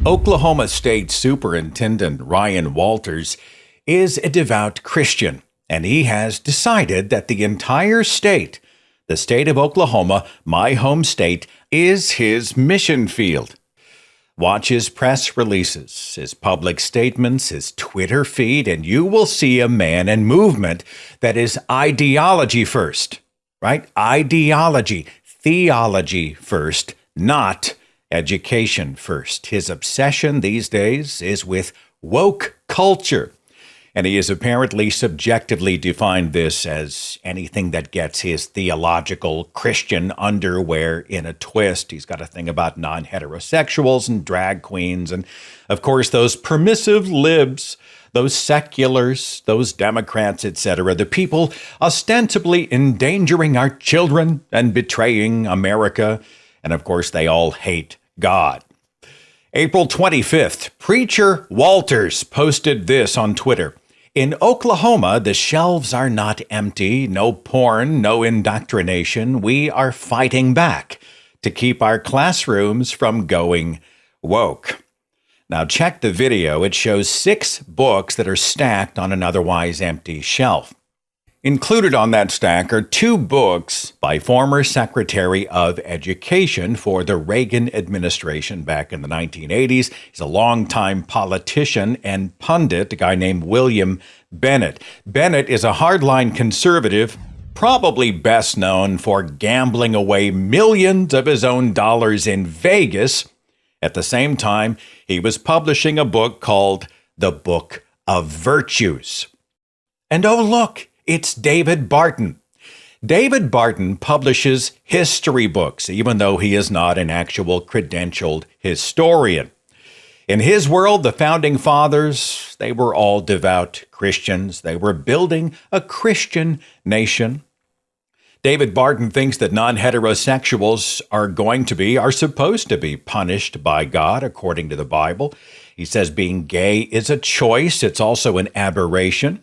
Oklahoma State Superintendent Ryan Walters is a devout Christian, and he has decided that the entire state, the state of Oklahoma, my home state, is his mission field. Watch his press releases, his public statements, his Twitter feed, and you will see a man and movement that is ideology first, right? Ideology, theology first, not education first. His obsession these days is with woke culture. And he has apparently subjectively defined this as anything that gets his theological Christian underwear in a twist. He's got a thing about non-heterosexuals and drag queens. And of course, those permissive libs, those seculars, those Democrats, etc., the people ostensibly endangering our children and betraying America. And of course, they all hate God. April 25th, Preacher Walters posted this on Twitter. In Oklahoma, the shelves are not empty, no porn, no indoctrination. We are fighting back to keep our classrooms from going woke. Now check the video. It shows 6 books that are stacked on an otherwise empty shelf. Included on that stack are 2 books by former Secretary of Education for the Reagan administration back in the 1980s. He's a longtime politician and pundit, a guy named William Bennett. Bennett is a hardline conservative, probably best known for gambling away millions of his own dollars in Vegas. At the same time, he was publishing a book called The Book of Virtues. And oh, look! It's David Barton. David Barton publishes history books, even though he is not an actual credentialed historian. In his world, the founding fathers, they were all devout Christians. They were building a Christian nation. David Barton thinks that non-heterosexuals are supposed to be punished by God, according to the Bible. He says being gay is a choice. It's also an aberration.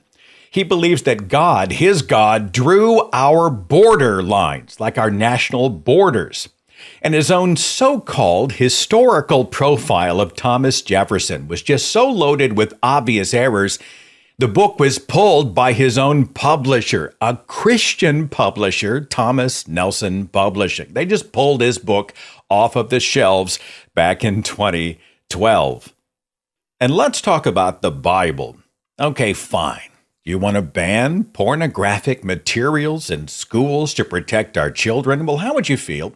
He believes that God, his God, drew our border lines, like our national borders. And his own so-called historical profile of Thomas Jefferson was just so loaded with obvious errors, the book was pulled by his own publisher, a Christian publisher, Thomas Nelson Publishing. They just pulled his book off of the shelves back in 2012. And let's talk about the Bible. Okay, fine. You want to ban pornographic materials in schools to protect our children? Well, how would you feel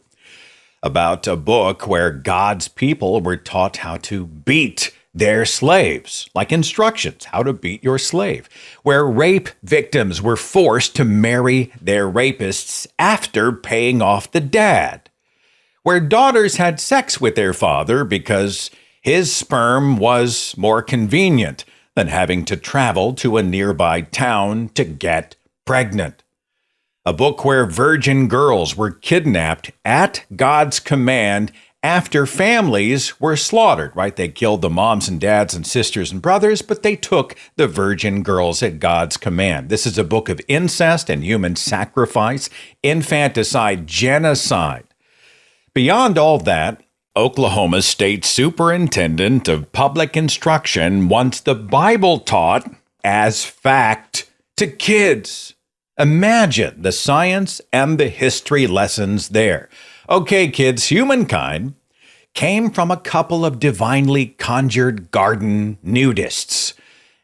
about a book where God's people were taught how to beat their slaves, like instructions, how to beat your slave, where rape victims were forced to marry their rapists after paying off the dad, where daughters had sex with their father because his sperm was more convenient than having to travel to a nearby town to get pregnant. A book where virgin girls were kidnapped at God's command after families were slaughtered, right? They killed the moms and dads and sisters and brothers, but they took the virgin girls at God's command. This is a book of incest and human sacrifice, infanticide, genocide. Beyond all that, Oklahoma State Superintendent of Public Instruction wants the Bible taught as fact to kids. Imagine the science and the history lessons there. Okay, kids, humankind came from a couple of divinely conjured garden nudists,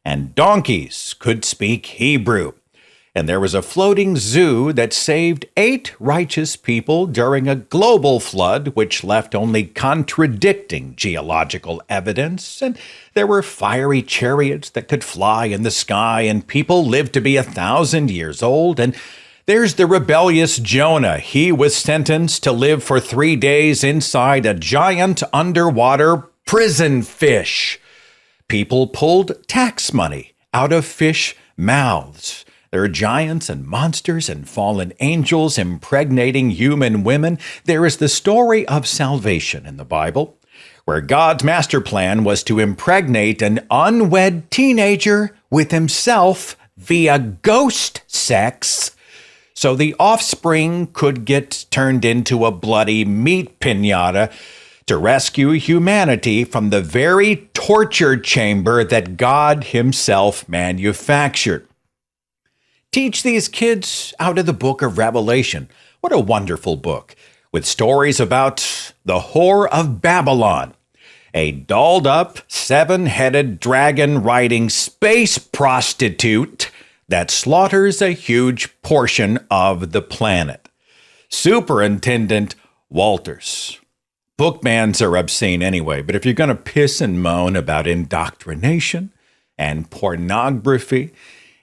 and donkeys could speak Hebrew. And there was a floating zoo that saved 8 righteous people during a global flood, which left only contradicting geological evidence. And there were fiery chariots that could fly in the sky, and people lived to be 1,000 years old. And there's the rebellious Jonah. He was sentenced to live for 3 days inside a giant underwater prison fish. People pulled tax money out of fish mouths. There are giants and monsters and fallen angels impregnating human women. There is the story of salvation in the Bible, where God's master plan was to impregnate an unwed teenager with himself via ghost sex, so the offspring could get turned into a bloody meat piñata to rescue humanity from the very torture chamber that God himself manufactured. Teach these kids out of the book of Revelation. What a wonderful book, with stories about the whore of Babylon, a dolled-up, seven-headed, dragon-riding space prostitute that slaughters a huge portion of the planet. Superintendent Walters. Book bans are obscene anyway, but if you're going to piss and moan about indoctrination and pornography,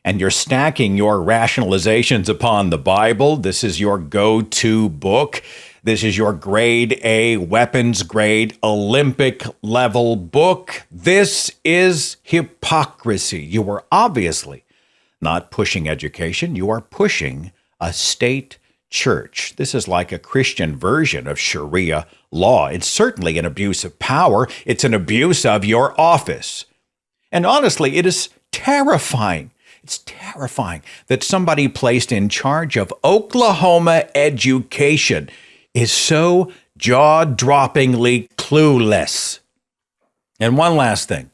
and you're stacking your rationalizations upon the Bible, this is your go-to book. This is your grade A, weapons grade, Olympic level book. This is hypocrisy. You are obviously not pushing education. You are pushing a state church. This is like a Christian version of Sharia law. It's certainly an abuse of power. It's an abuse of your office. And honestly, it is terrifying. It's terrifying that somebody placed in charge of Oklahoma education is so jaw-droppingly clueless. And one last thing.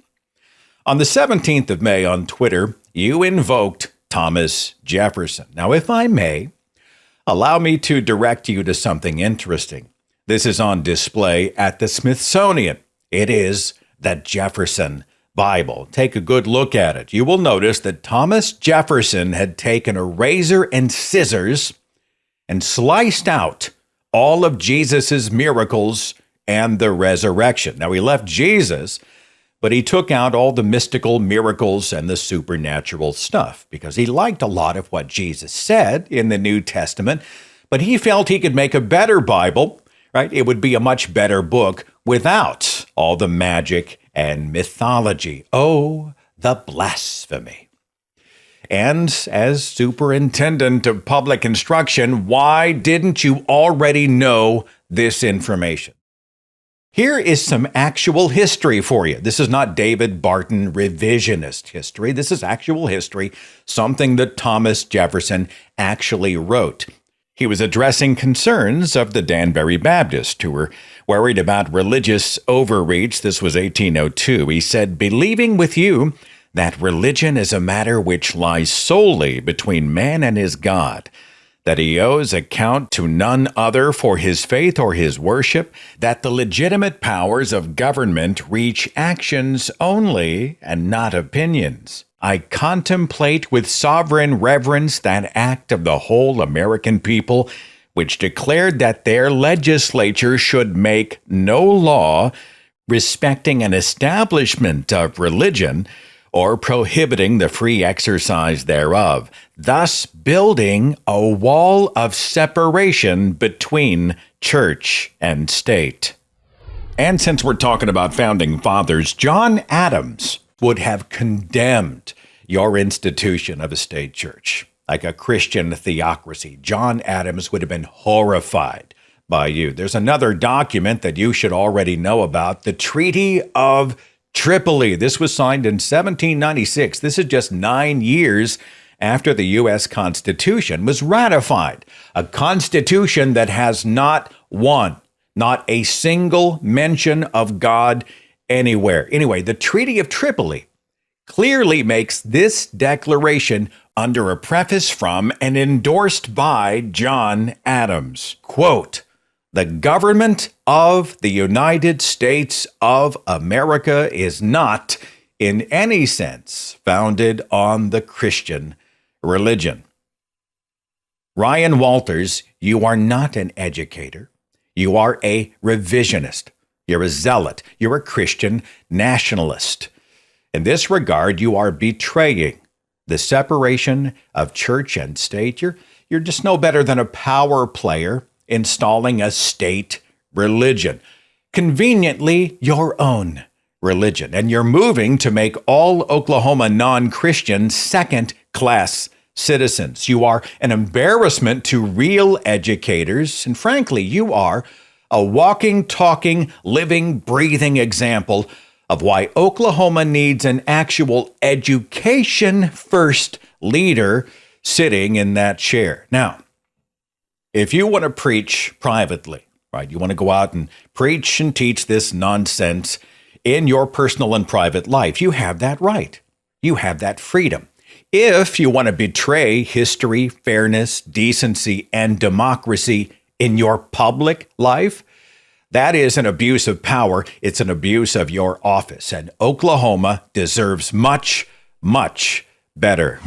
On the 17th of May on Twitter, you invoked Thomas Jefferson. Now, if I may, allow me to direct you to something interesting. This is on display at the Smithsonian. It is the Jefferson Bible. Take a good look at it. You will notice that Thomas Jefferson had taken a razor and scissors and sliced out all of Jesus's miracles and the resurrection. Now, he left Jesus, but he took out all the mystical miracles and the supernatural stuff because he liked a lot of what Jesus said in the New Testament, but he felt he could make a better Bible, right? It would be a much better book without all the magic and mythology. Oh, the blasphemy. And as superintendent of public instruction, why didn't you already know this information? Here is some actual history for you. This is not David Barton revisionist history. This is actual history, something that Thomas Jefferson actually wrote. He was addressing concerns of the Danbury Baptists who were worried about religious overreach. This was 1802. He said, "Believing with you that religion is a matter which lies solely between man and his God, that he owes account to none other for his faith or his worship, that the legitimate powers of government reach actions only and not opinions. I contemplate with sovereign reverence that act of the whole American people, which declared that their legislature should make no law respecting an establishment of religion, or prohibiting the free exercise thereof, thus building a wall of separation between church and state." And since we're talking about founding fathers, John Adams would have condemned your institution of a state church, like a Christian theocracy. John Adams would have been horrified by you. There's another document that you should already know about, the Treaty of Tripoli. This was signed in 1796. This is just 9 years after the U.S. Constitution was ratified. A constitution that has not a single mention of God anywhere. Anyway, the Treaty of Tripoli clearly makes this declaration under a preface from and endorsed by John Adams. Quote, "The government of the United States of America is not, in any sense, founded on the Christian religion." Ryan Walters, you are not an educator. You are a revisionist. You're a zealot. You're a Christian nationalist. In this regard, you are betraying the separation of church and state. You're just no better than a power player installing a state religion, conveniently your own religion. And you're moving to make all Oklahoma non-Christians second-class citizens. You are an embarrassment to real educators. And frankly, you are a walking, talking, living, breathing example of why Oklahoma needs an actual education-first leader sitting in that chair. Now, if you want to preach privately, right? You want to go out and preach and teach this nonsense in your personal and private life. You have that right. You have that freedom. If you want to betray history, fairness, decency, and democracy in your public life, that is an abuse of power. It's an abuse of your office. And Oklahoma deserves much, much better.